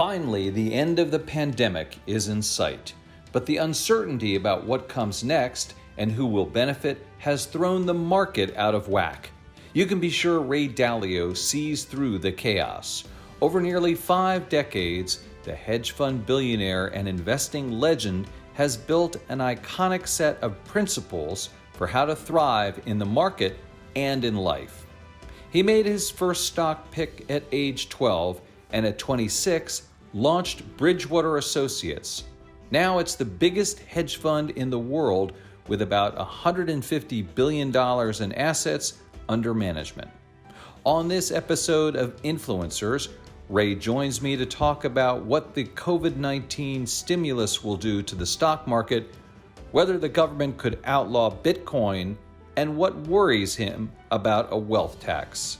Finally, the end of the pandemic is in sight, but the uncertainty about what comes next and who will benefit has thrown the market out of whack. You can be sure Ray Dalio sees through the chaos. Over nearly 5 decades, the hedge fund billionaire and investing legend has built an iconic set of principles for how to thrive in the market and in life. He made his first stock pick at age 12 and at 26 launched Bridgewater Associates. Now it's the biggest hedge fund in the world with about $150 billion in assets under management. On this episode of Influencers, Ray joins me to talk about what the COVID-19 stimulus will do to the stock market, whether the government could outlaw Bitcoin, and what worries him about a wealth tax.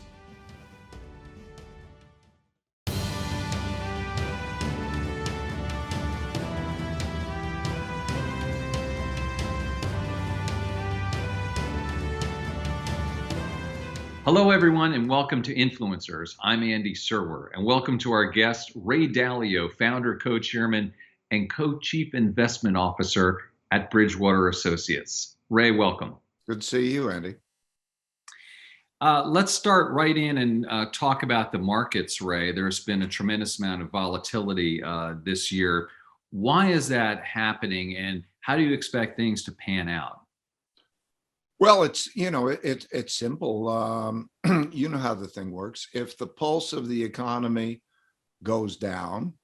Hello, everyone, and welcome to Influencers. I'm Andy Serwer, and welcome to our guest, Ray Dalio, founder, co-chairman, and co-chief investment officer at Bridgewater Associates. Ray, welcome. Good to see you, Andy. Let's start right in and talk about the markets, Ray. There's been a tremendous amount of volatility this year. Why is that happening, and how do you expect things to pan out? Well, it's simple. You know how the thing works. If the pulse of the economy goes down,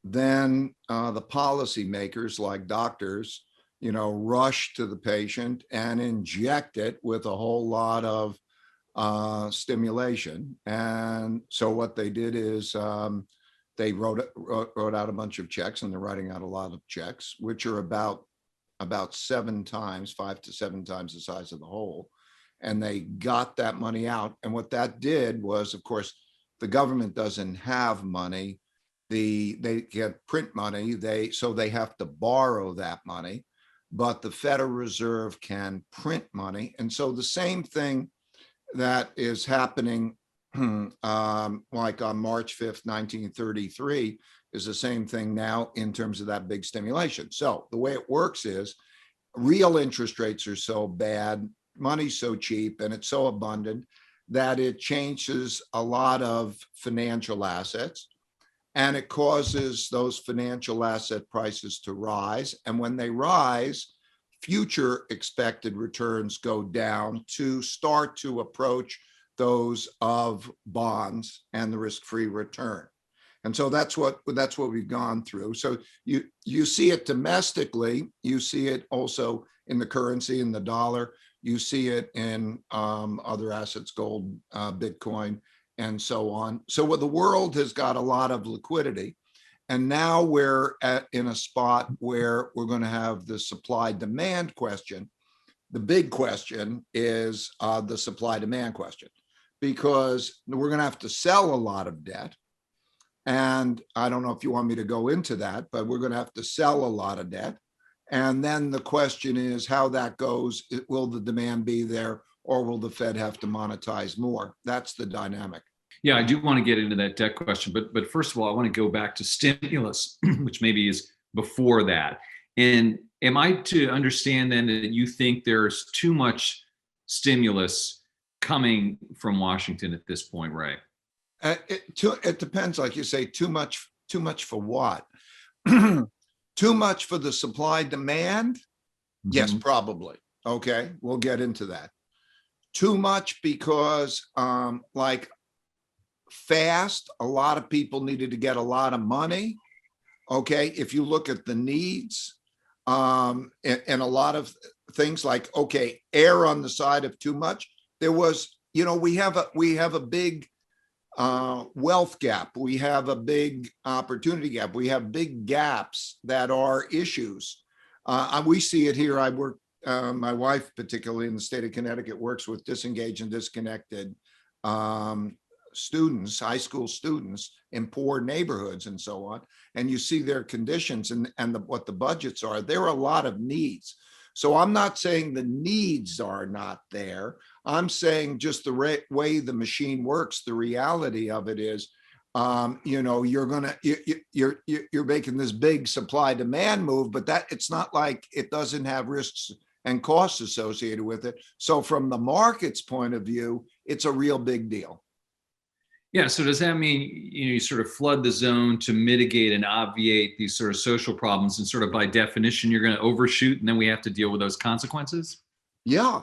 then the policymakers, like doctors, rush to the patient and inject it with a whole lot of stimulation. And so what they did is they wrote out a bunch of checks, and they're writing out a lot of checks, which are about 7 times, 5 to 7 times the size of the hole. And they got that money out. And what that did was, of course, the government doesn't have money. They get print money, so they have to borrow that money. But the Federal Reserve can print money. And so the same thing that is happening like on March 5th, 1933, is the same thing now in terms of that big stimulation. So the way it works is real interest rates are so bad, money's so cheap, and it's so abundant that it changes a lot of financial assets, and it causes those financial asset prices to rise. And when they rise, future expected returns go down to start to approach those of bonds and the risk-free return. And so that's what we've gone through. So you see it domestically, you see it also in the currency, in the dollar, you see it in other assets, gold, Bitcoin, and so on. So the world has got a lot of liquidity. And now we're in a spot where we're going to have the supply-demand question. The big question is the supply-demand question, because we're going to have to sell a lot of debt. And I don't know if you want me to go into that, but we're going to have to sell a lot of debt. And then the question is how that goes. Will the demand be there, or will the Fed have to monetize more? That's the dynamic. Yeah, I do want to get into that debt question. But first of all, I want to go back to stimulus, which maybe is before that. And am I to understand then that you think there's too much stimulus coming from Washington at this point, Ray? It depends, like you say, too much for what? Too much for the supply demand? Mm-hmm. Yes, probably. Okay, we'll get into that. Too much because like fast, a lot of people needed to get a lot of money. Okay, if you look at the needs and a lot of things like, okay, err on the side of too much. There was, we have a big wealth gap. We have a big opportunity gap. We have big gaps that are issues. We see it here. I work, my wife, particularly in the state of Connecticut, works with disengaged and disconnected students, high school students in poor neighborhoods and so on. And you see their conditions and what the budgets are. There are a lot of needs. So I'm not saying the needs are not there. I'm saying just the way the machine works, the reality of it is You're making this big supply demand move, but that it's not like it doesn't have risks and costs associated with it. So from the market's point of view, it's a real big deal. Yeah. So does that mean you sort of flood the zone to mitigate and obviate these sort of social problems, and sort of by definition you're going to overshoot, and then we have to deal with those consequences? Yeah,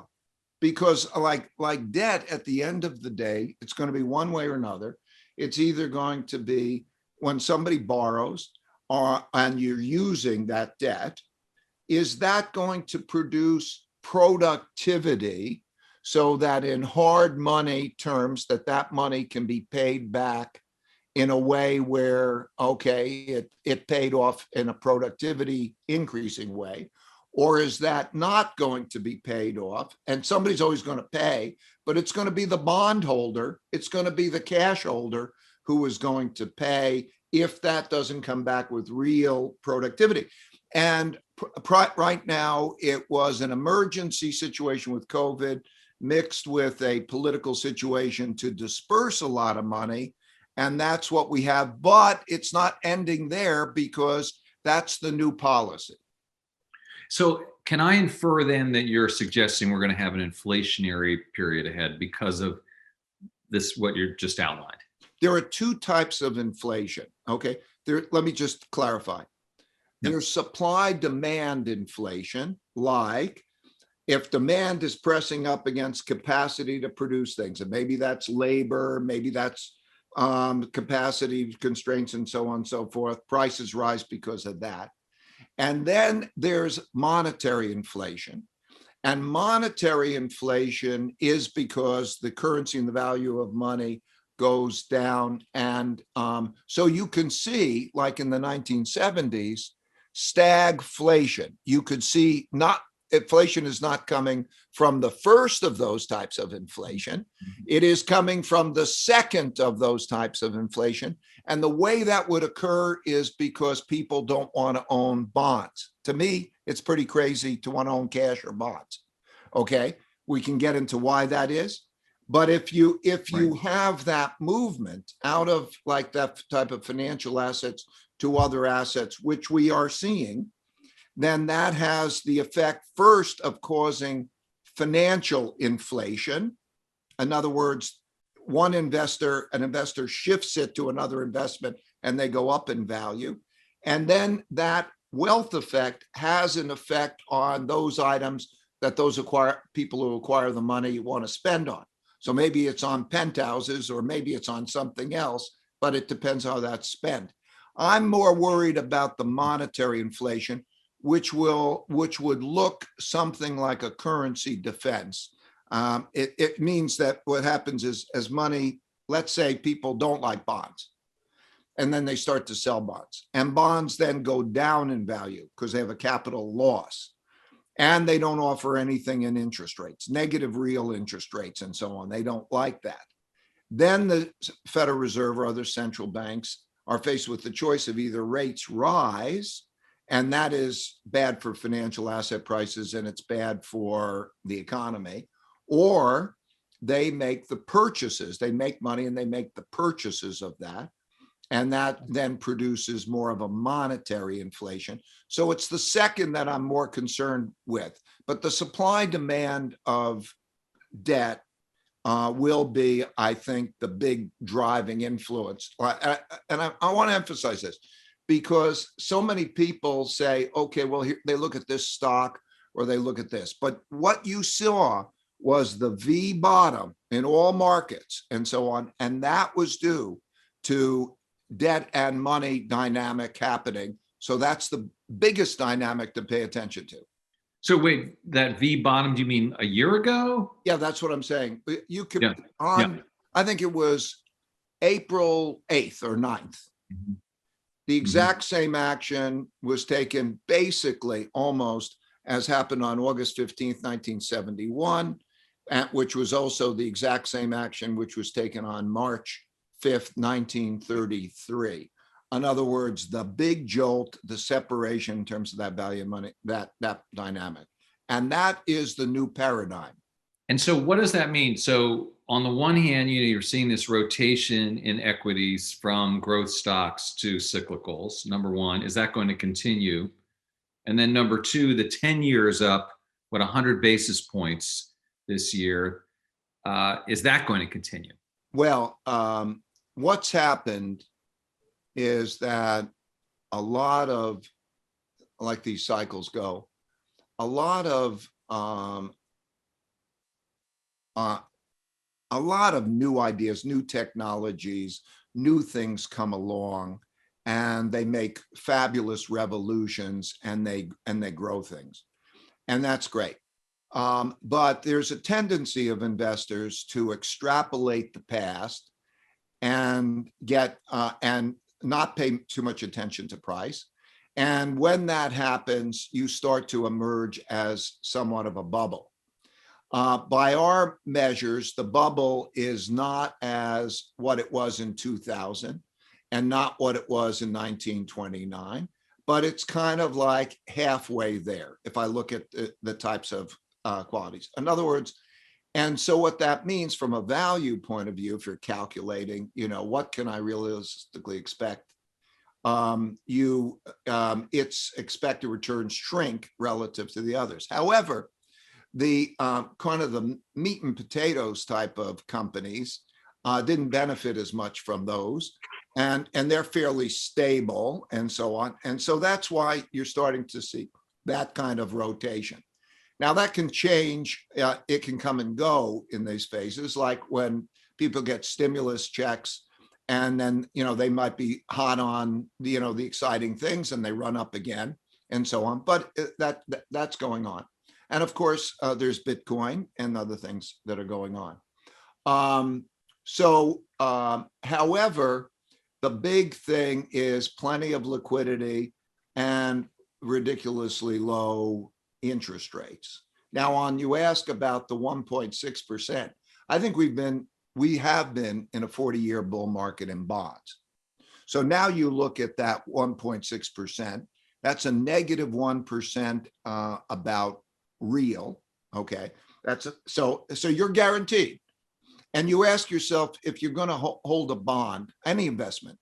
because like debt, at the end of the day, it's going to be one way or another. It's either going to be when somebody borrows and you're using that debt, is that going to produce productivity so that in hard money terms that money can be paid back in a way where, okay, it paid off in a productivity increasing way? Or is that not going to be paid off? And somebody's always going to pay, but it's going to be the bondholder, it's going to be the cash holder who is going to pay if that doesn't come back with real productivity. And right now, it was an emergency situation with COVID mixed with a political situation to disperse a lot of money. And that's what we have. But it's not ending there, because that's the new policy. So can I infer then that you're suggesting we're going to have an inflationary period ahead because of this, what you're just outlined? There are two types of inflation. Okay. Let me just clarify. There's supply demand inflation, like if demand is pressing up against capacity to produce things, and maybe that's labor, maybe that's capacity constraints and so on and so forth, prices rise because of that. And then there's monetary inflation. And monetary inflation is because the currency and the value of money goes down. And so you can see, like in the 1970s, stagflation. You could see inflation is not coming from the first of those types of inflation. It is coming from the second of those types of inflation. And the way that would occur is because people don't want to own bonds. To me, it's pretty crazy to want to own cash or bonds. Okay, we can get into why that is. But if you have that movement out of like that type of financial assets to other assets, which we are seeing, then that has the effect first of causing financial inflation. In other words, an investor shifts it to another investment and they go up in value. And then that wealth effect has an effect on those items that those people who acquire the money want to spend on. So maybe it's on penthouses, or maybe it's on something else, but it depends how that's spent. I'm more worried about the monetary inflation, which would look something like a currency defense. It means that what happens is, as money, let's say people don't like bonds, and then they start to sell bonds, and bonds then go down in value because they have a capital loss, and they don't offer anything in interest rates, negative real interest rates and so on. They don't like that. Then the Federal Reserve or other central banks are faced with the choice of either rates rise, and that is bad for financial asset prices and it's bad for the economy, or they make the purchases. They make money and they make the purchases of that. And that then produces more of a monetary inflation. So it's the second that I'm more concerned with. But the supply demand of debt will be, I think, the big driving influence. And I want to emphasize this, because so many people say, okay, well, here, they look at this stock or they look at this. But what you saw was the V bottom in all markets and so on. And that was due to debt and money dynamic happening. So that's the biggest dynamic to pay attention to. So wait, that V bottom, do you mean a year ago? Yeah, that's what I'm saying. You could I think it was April 8th or 9th. Mm-hmm. The exact same action was taken basically almost as happened on August 15th, 1971, which was also the exact same action which was taken on March 5th, 1933. In other words, the big jolt, the separation in terms of that value of money, that dynamic. And that is the new paradigm. And so what does that mean? So on the one hand, you're seeing this rotation in equities from growth stocks to cyclicals. Number one, is that going to continue? And then number two, the 10-year is up, 100 basis points this year. Is that going to continue? Well, what's happened is that a lot of, like these cycles go, a lot of new ideas, new technologies, new things come along, and they make fabulous revolutions, and they grow things, and that's great. But there's a tendency of investors to extrapolate the past and get and not pay too much attention to price. And when that happens, you start to emerge as somewhat of a bubble. By our measures, the bubble is not as what it was in 2000 and not what it was in 1929, but it's kind of like halfway there if I look at the types of qualities. In other words, and so what that means from a value point of view, if you're calculating, what can I realistically expect? Its expected returns shrink relative to the others. However, the kind of the meat and potatoes type of companies didn't benefit as much from those, and they're fairly stable and so on. And so that's why you're starting to see that kind of rotation. Now that can change. It can come and go in these phases, like when people get stimulus checks and then, they might be hot on, the exciting things and they run up again and so on. But that's going on. And of course, there's Bitcoin and other things that are going on. However, the big thing is plenty of liquidity and ridiculously low interest rates. Now, you ask about the 1.6%. I think we have been in a 40-year bull market in bonds. So now you look at that 1.6%. That's a negative 1% about real. Okay, so you're guaranteed. And you ask yourself, if you're going to hold a bond, any investment,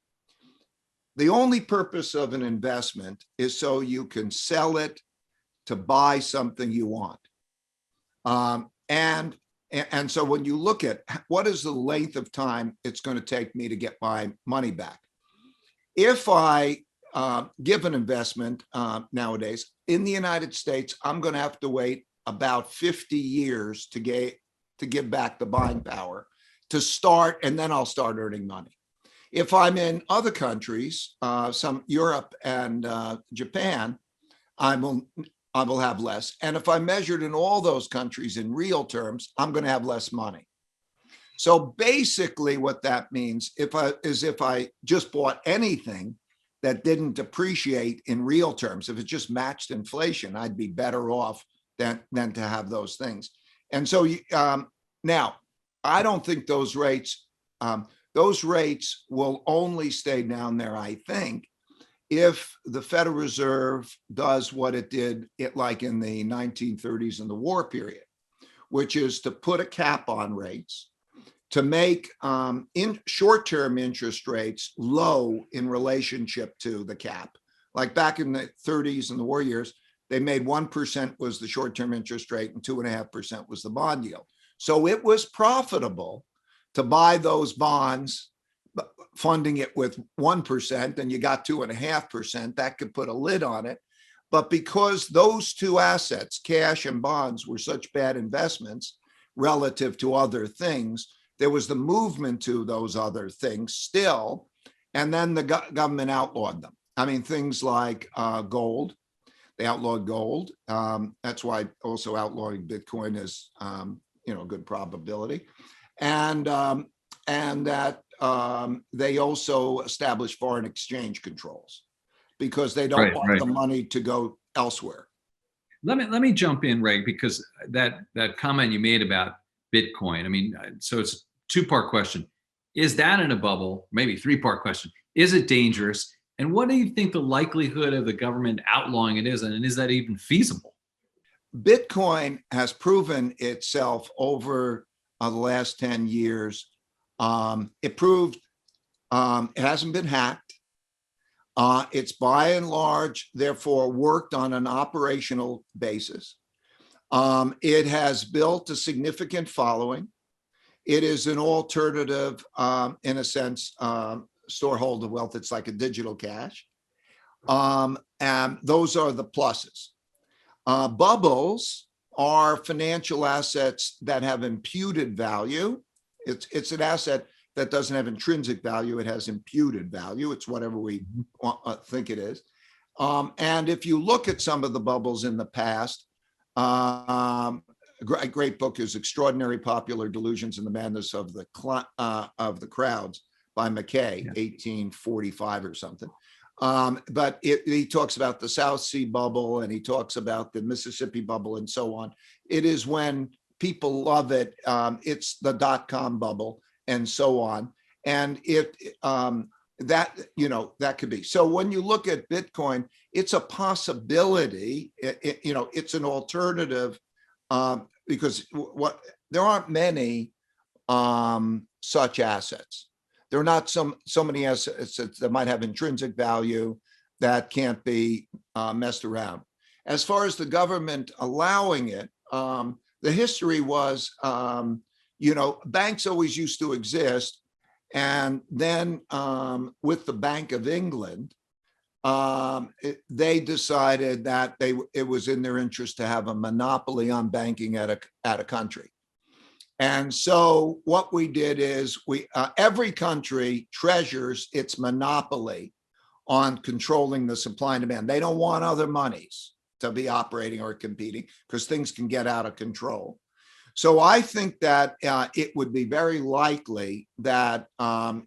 the only purpose of an investment is so you can sell it to buy something you want. And so when you look at what is the length of time it's going to take me to get my money back, if I give an investment nowadays in the United States, I'm going to have to wait about 50 years to give back the buying power to start, and then I'll start earning money. If I'm in other countries, some Europe and Japan, I will have less. And if I measured in all those countries in real terms, I'm going to have less money. So basically what that means if I just bought anything that didn't depreciate in real terms, if it just matched inflation, I'd be better off than to have those things. And so now, I don't think those rates will only stay down there, I think, if the Federal Reserve does what it did like in the 1930s in the war period, which is to put a cap on rates, to make in short-term interest rates low in relationship to the cap. Like back in the 30s and the war years, they made 1% was the short-term interest rate and 2.5% was the bond yield. So it was profitable to buy those bonds, funding it with 1%, and you got 2.5%, that could put a lid on it. But because those two assets, cash and bonds, were such bad investments relative to other things, there was the movement to those other things still, and then the government outlawed them. I mean, things like gold, they outlawed gold. That's why also outlawing Bitcoin is, good probability. And that they also established foreign exchange controls because they don't want the money to go elsewhere. Let me jump in, Ray, because that comment you made about Bitcoin, I mean, so it's a two-part question. Is that in a bubble? Maybe three-part question. Is it dangerous? And what do you think the likelihood of the government outlawing it is? And is that even feasible? Bitcoin has proven itself over of the last 10 years. It proved it hasn't been hacked. It's by and large, therefore, worked on an operational basis. It has built a significant following. It is an alternative, in a sense, storehold of wealth. It's like a digital cash. And those are the pluses. Bubbles are financial assets that have imputed value. It's an asset that doesn't have intrinsic value. It has imputed value. It's whatever we think it is. And if you look at some of the bubbles in the past, a great book is Extraordinary Popular Delusions and the Madness of the Crowds by McKay, 1845 or something. But he talks about the South Sea bubble, and he talks about the Mississippi bubble and so on. It is when people love it. It's the dot-com bubble and so on. And that could be. So when you look at Bitcoin, it's a possibility. It's an alternative because there aren't many such assets. There are not so many assets that might have intrinsic value that can't be messed around. As far as the government allowing it, the history was, banks always used to exist. And then with the Bank of England, they decided that it was in their interest to have a monopoly on banking at a country. And so what we did is every country treasures its monopoly on controlling the supply and demand. They don't want other monies to be operating or competing because things can get out of control. So I think that it would be very likely that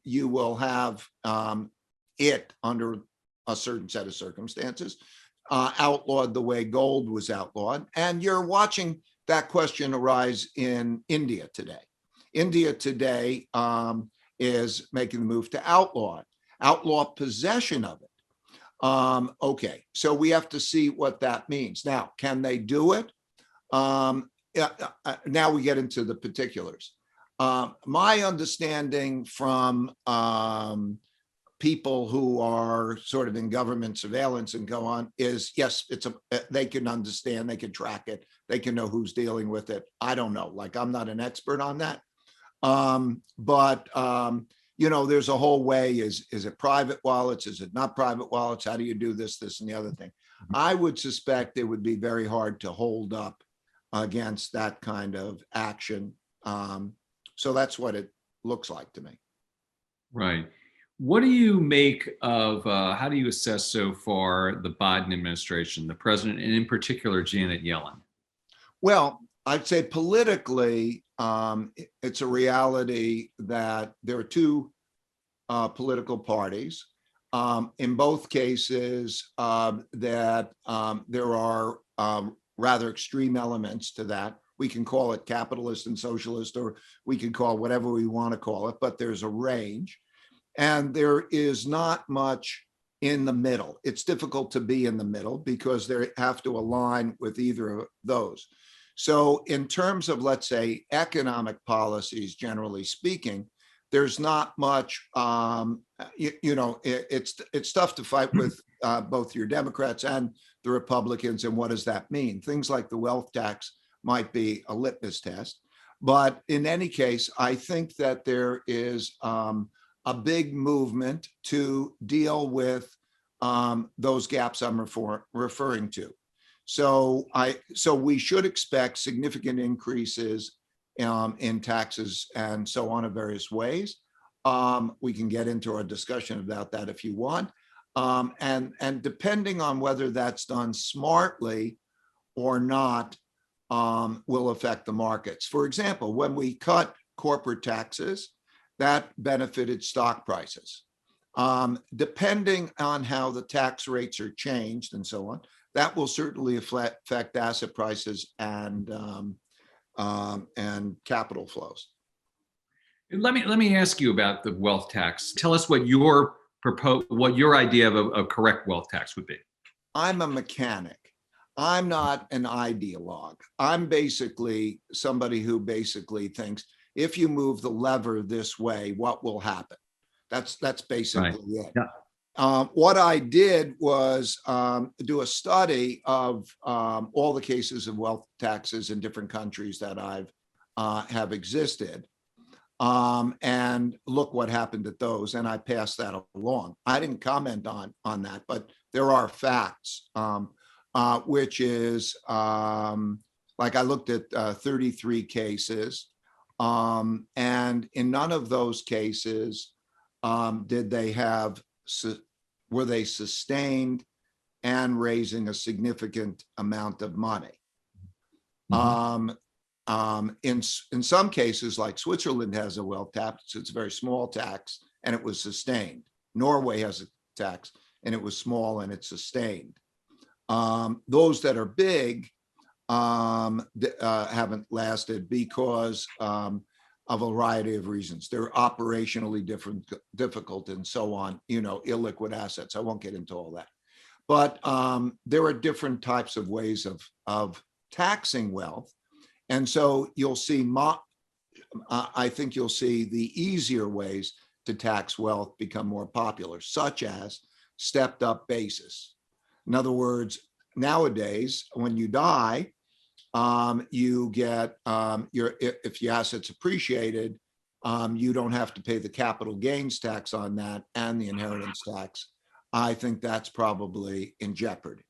you will have it under a certain set of circumstances outlawed the way gold was outlawed. And you're watching that question arise in India today. India today is making the move to outlaw possession of it. Okay, so we have to see what that means. Now, can they do it? Now we get into the particulars. My understanding from people who are sort of in government surveillance and go on is, yes, they can understand, they can track it, they can know who's dealing with it. I don't know, I'm not an expert on that. But there's a whole way, is it private wallets? Is it not private wallets? How do you do this, and the other thing? I would suspect it would be very hard to hold up against that kind of action. So that's what it looks like to me. Right. What do you make of, how do you assess so far the Biden administration, the president, and in particular, Janet Yellen? Well, I'd say politically, it's a reality that there are two political parties. In both cases, that there are rather extreme elements to that. We can call it capitalist and socialist, or we can call it whatever we want to call it, but there's a range. And there is not much in the middle. It's difficult to be in the middle because they have to align with either of those. So in terms of, let's say, economic policies, generally speaking, there's not much, it's tough to fight with both your Democrats and the Republicans. And what does that mean? Things like the wealth tax might be a litmus test. But in any case, I think that there is a big movement to deal with those gaps I'm referring to. So we should expect significant increases in taxes and so on in various ways. We can get into a discussion about that if you want. And depending on whether that's done smartly or not, will affect the markets. For example, when we cut corporate taxes, that benefited stock prices. Depending on how the tax rates are changed and so on, that will certainly affect asset prices and capital flows. Let me ask you about the wealth tax. Tell us what your idea of a correct wealth tax would be. I'm a mechanic. I'm not an ideologue. I'm basically somebody who basically thinks if you move the lever this way, what will happen? That's basically it. Yeah. What I did was do a study of all the cases of wealth taxes in different countries that have existed, and look what happened at those. And I passed that along. I didn't comment on that, but there are facts, which is like I looked at 33 cases, and in none of those cases did they have were they sustained and raising a significant amount of money. In some cases, like Switzerland has a wealth tax, it's a very small tax, and it was sustained. Norway has a tax, and it was small, and it's sustained. Those that are big haven't lasted because of a variety of reasons. They're operationally difficult and so on, illiquid assets. I won't get into all that. But there are different types of ways of taxing wealth. And so you'll see, I think you'll see the easier ways to tax wealth become more popular, such as stepped up basis. In other words, nowadays, when you die, you get if your assets appreciated, you don't have to pay the capital gains tax on that and the inheritance tax. I think that's probably in jeopardy.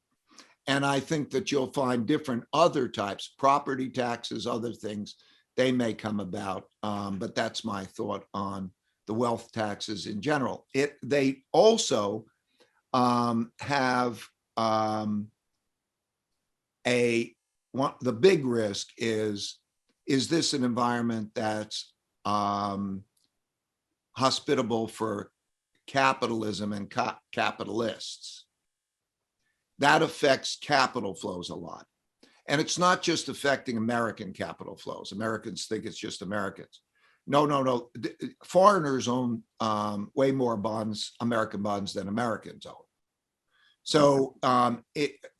And I think that you'll find different other types, property taxes, other things, they may come about. But that's my thought on the wealth taxes in general. They also have the big risk is this an environment that's hospitable for capitalism and capitalists? That affects capital flows a lot. And it's not just affecting American capital flows. Americans think it's just Americans. No. Foreigners own way more bonds, American bonds, than Americans own. So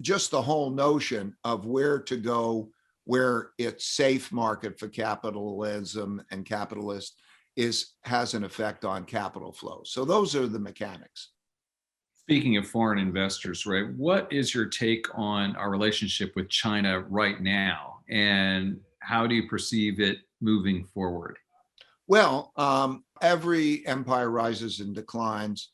just the whole notion of where to go, where it's safe market for capitalism and capitalists has an effect on capital flows. So those are the mechanics. Speaking of foreign investors, Ray, what is your take on our relationship with China right now, and how do you perceive it moving forward? Well, every empire rises and declines.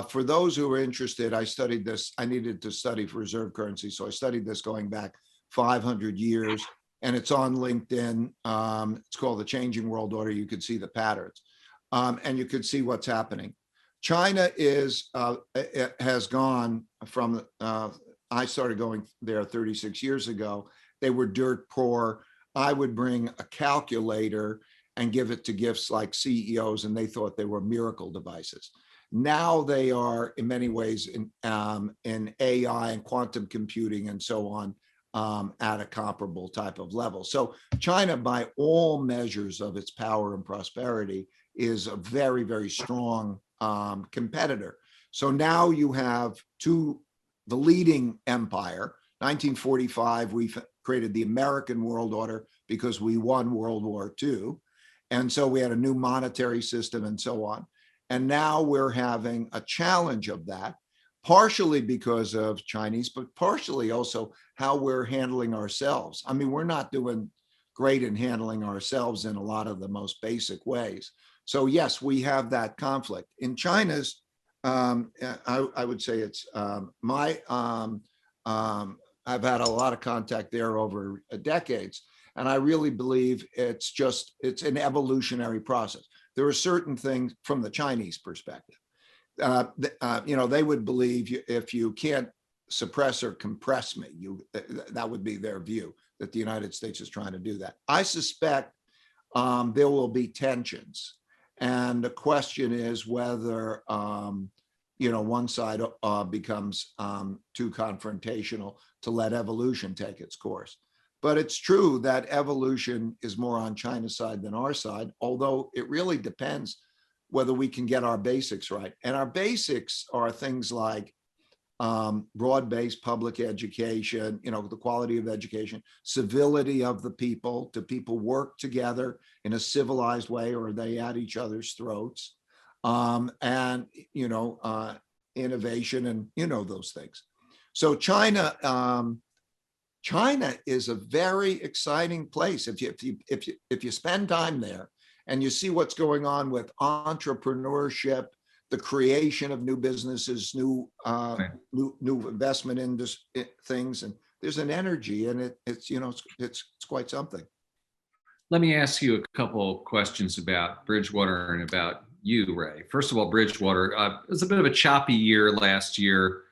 For those who are interested, I studied this. I needed to study for reserve currency, so I studied this going back 500 years, and it's on LinkedIn. It's called The Changing World Order. You could see the patterns, and you could see what's happening. China has gone from, I started going there 36 years ago. They were dirt poor. I would bring a calculator and give it to gifts like CEOs, and they thought they were miracle devices. Now they are, in many ways, in AI and quantum computing and so on, at a comparable type of level. So China, by all measures of its power and prosperity, is a very, very strong competitor. So now you have the leading empire. 1945, we created the American world order because we won World War II. And so we had a new monetary system and so on. And now we're having a challenge of that, partially because of Chinese, but partially also how we're handling ourselves. I mean, we're not doing great in handling ourselves in a lot of the most basic ways. So yes, we have that conflict. In China's, I would say it's I've had a lot of contact there over decades, and I really believe it's an evolutionary process. There are certain things from the Chinese perspective. They would believe if you can't suppress or compress me, that would be their view, that the United States is trying to do that. I suspect there will be tensions. And the question is whether, one side becomes too confrontational to let evolution take its course. But it's true that evolution is more on China's side than our side, although it really depends whether we can get our basics right. And our basics are things like broad-based public education, the quality of education, civility of the people. Do people work together in a civilized way, or are they at each other's throats? And, innovation and, those things. So China is a very exciting place. If you spend time there and you see what's going on with entrepreneurship, the creation of new businesses, new investment in things, and there's an energy, and it's quite something. Let me ask you a couple questions about Bridgewater and about you, Ray. First of all, Bridgewater, it was a bit of a choppy year last year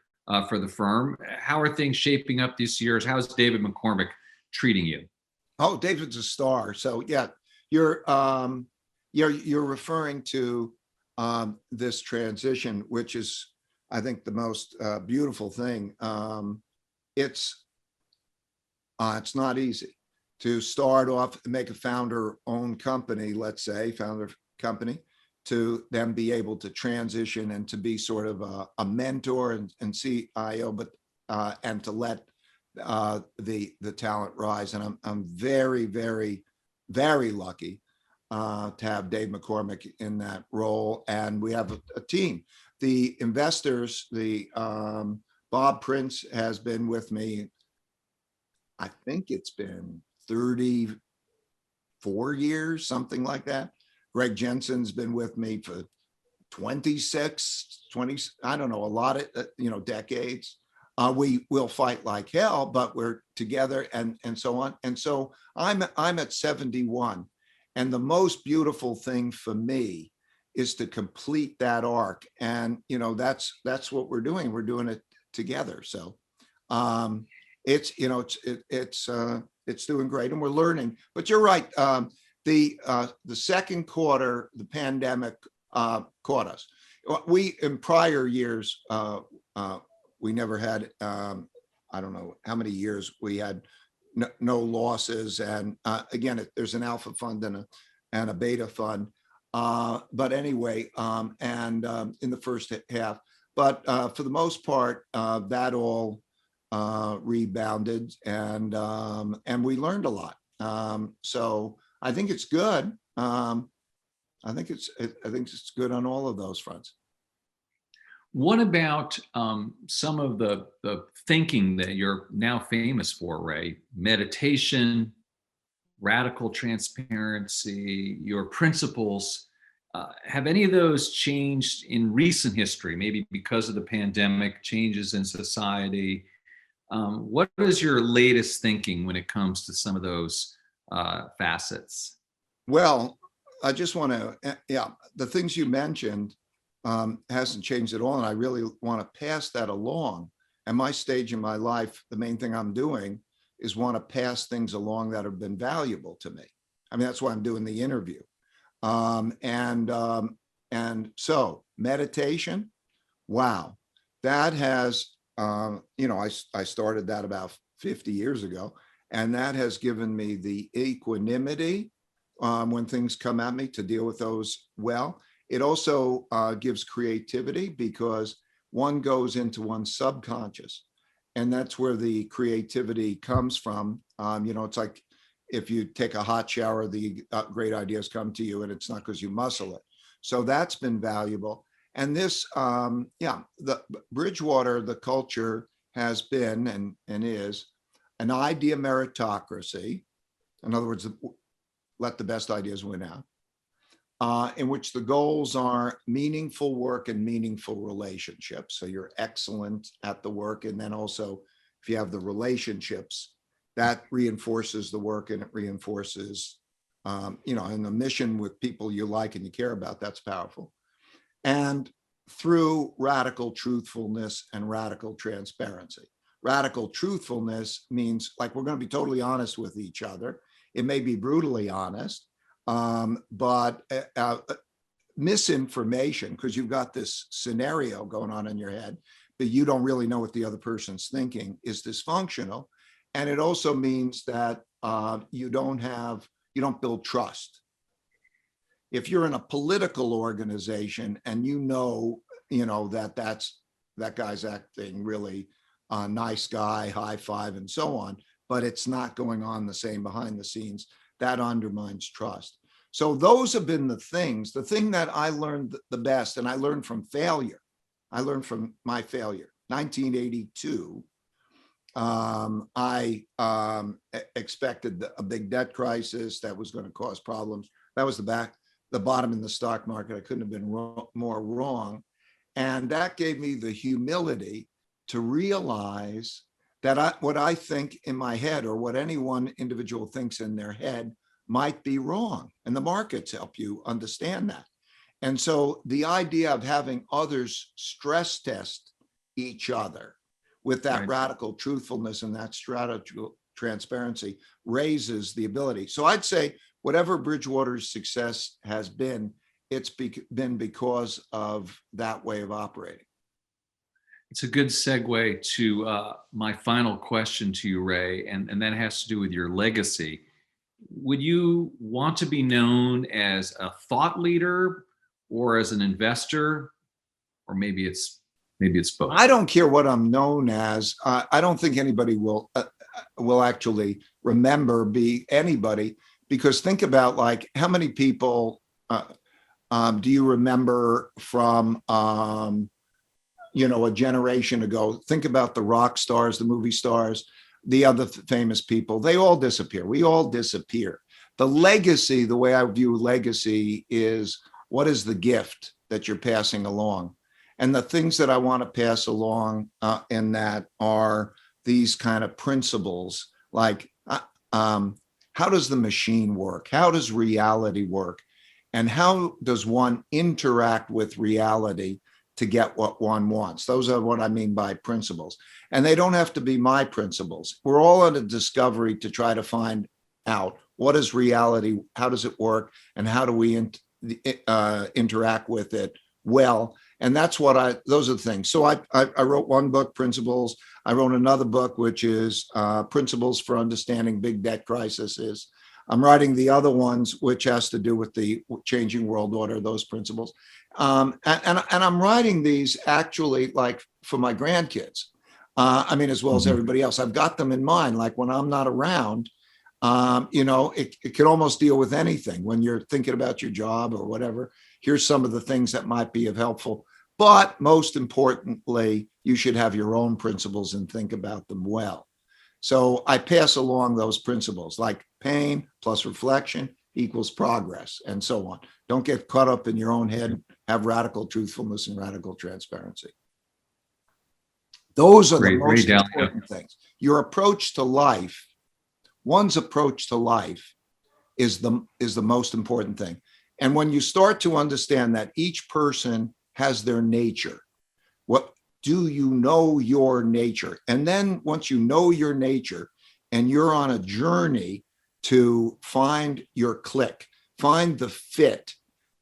for the firm. How are things shaping up this year? How's David McCormick treating you? Oh, David's a star. So yeah, you're referring to this transition, which is, I think, the most beautiful thing. It's not easy to start off and make a founder-owned company, let's say, founder company, to then be able to transition and to be sort of a mentor and CIO, but and to let the talent rise. And I'm very, very, very lucky to have Dave McCormick in that role. And we have a team. The investors, Bob Prince has been with me, I think it's been 34 years, something like that. Greg Jensen's been with me for 26, 20, I don't know, a lot of, decades. We will fight like hell, but we're together and so on. And so I'm at 71. And the most beautiful thing for me is to complete that arc. And, that's what we're doing. We're doing it together. So it's doing great, and we're learning. But you're right. The second quarter, the pandemic caught us. We, in prior years, we never had, I don't know how many years we had no losses. And again, there's an alpha fund and a beta fund. But anyway, and in the first half, but for the most part, that all rebounded, and we learned a lot. So I think it's good. I think it's good on all of those fronts. What about some of the thinking that you're now famous for, Ray? Meditation, radical transparency, your principles. Have any of those changed in recent history, maybe because of the pandemic, changes in society? What is your latest thinking when it comes to some of those facets? Well, I just want to, the things you mentioned hasn't changed at all. And I really want to pass that along. At my stage in my life, the main thing I'm doing is want to pass things along that have been valuable to me. I mean, that's why I'm doing the interview. And so meditation, wow, that has, I started that about 50 years ago, and that has given me the equanimity when things come at me to deal with those well. It also gives creativity, because one goes into one's subconscious, and that's where the creativity comes from. It's like if you take a hot shower, the great ideas come to you, and it's not because you muscle it. So that's been valuable. And this, the Bridgewater, the culture has been and is an idea meritocracy. In other words, let the best ideas win out, in which the goals are meaningful work and meaningful relationships. So you're excellent at the work. And then also, if you have the relationships, that reinforces the work, and it reinforces, and the mission with people you like and you care about, that's powerful. And through radical truthfulness and radical transparency. Radical truthfulness means, like, we're going to be totally honest with each other. It may be brutally honest, but misinformation, because you've got this scenario going on in your head, but you don't really know what the other person's thinking, is dysfunctional. And it also means that you don't build trust. If you're in a political organization and that that's that guy's acting really nice guy, high five, and so on, but it's not going on the same behind the scenes. That undermines trust. So those have been the things. The thing that I learned the best, and I learned from failure. I learned from my failure. 1982, I expected a big debt crisis that was going to cause problems. That was the bottom in the stock market. I couldn't have been more wrong. And that gave me the humility to realize that what I think in my head, or what any one individual thinks in their head, might be wrong. And the markets help you understand that. And so the idea of having others stress test each other with that Right. radical truthfulness and that strategical transparency raises the ability. So I'd say whatever Bridgewater's success has been, it's been because of that way of operating. It's a good segue to my final question to you, Ray, and that has to do with your legacy. Would you want to be known as a thought leader or as an investor, or maybe it's both? I don't care what I'm known as. I don't think anybody will actually remember be anybody, because think about, like, how many people do you remember from a generation ago? Think about the rock stars, the movie stars, the other famous people. They all disappear. We all disappear. The legacy, the way I view legacy, is what is the gift that you're passing along? And the things that I want to pass along in that are these kind of principles, like how does the machine work? How does reality work? And how does one interact with reality to get what one wants? Those are what I mean by principles. And they don't have to be my principles. We're all on a discovery to try to find out what is reality, how does it work, and how do we interact with it well. And that's what those are the things. So I wrote one book, Principles. I wrote another book, which is Principles for Understanding Big Debt Crises. I'm writing the other ones, which has to do with the changing world order, those principles. And I'm writing these actually like for my grandkids. As well as everybody else. I've got them in mind, like when I'm not around, it can almost deal with anything. When you're thinking about your job or whatever, here's some of the things that might be helpful. But most importantly, you should have your own principles and think about them well. So I pass along those principles, like pain plus reflection equals progress, and so on. Don't get caught up in your own head. Have radical truthfulness and radical transparency. Those are the most important things. Your approach to life, one's approach to life is the most important thing. And when you start to understand that each person has their nature, what do you know your nature? And then once you know your nature and you're on a journey to find your click, find the fit,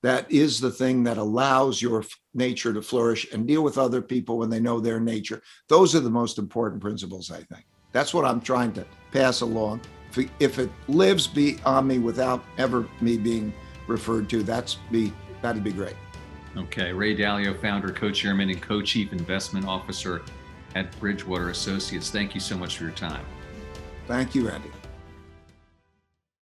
that is the thing that allows your nature to flourish and deal with other people when they know their nature. Those are the most important principles, I think. That's what I'm trying to pass along. If it lives beyond me without ever me being referred to, that'd be great. Okay, Ray Dalio, founder, co-chairman, and co-chief investment officer at Bridgewater Associates. Thank you so much for your time. Thank you, Andy.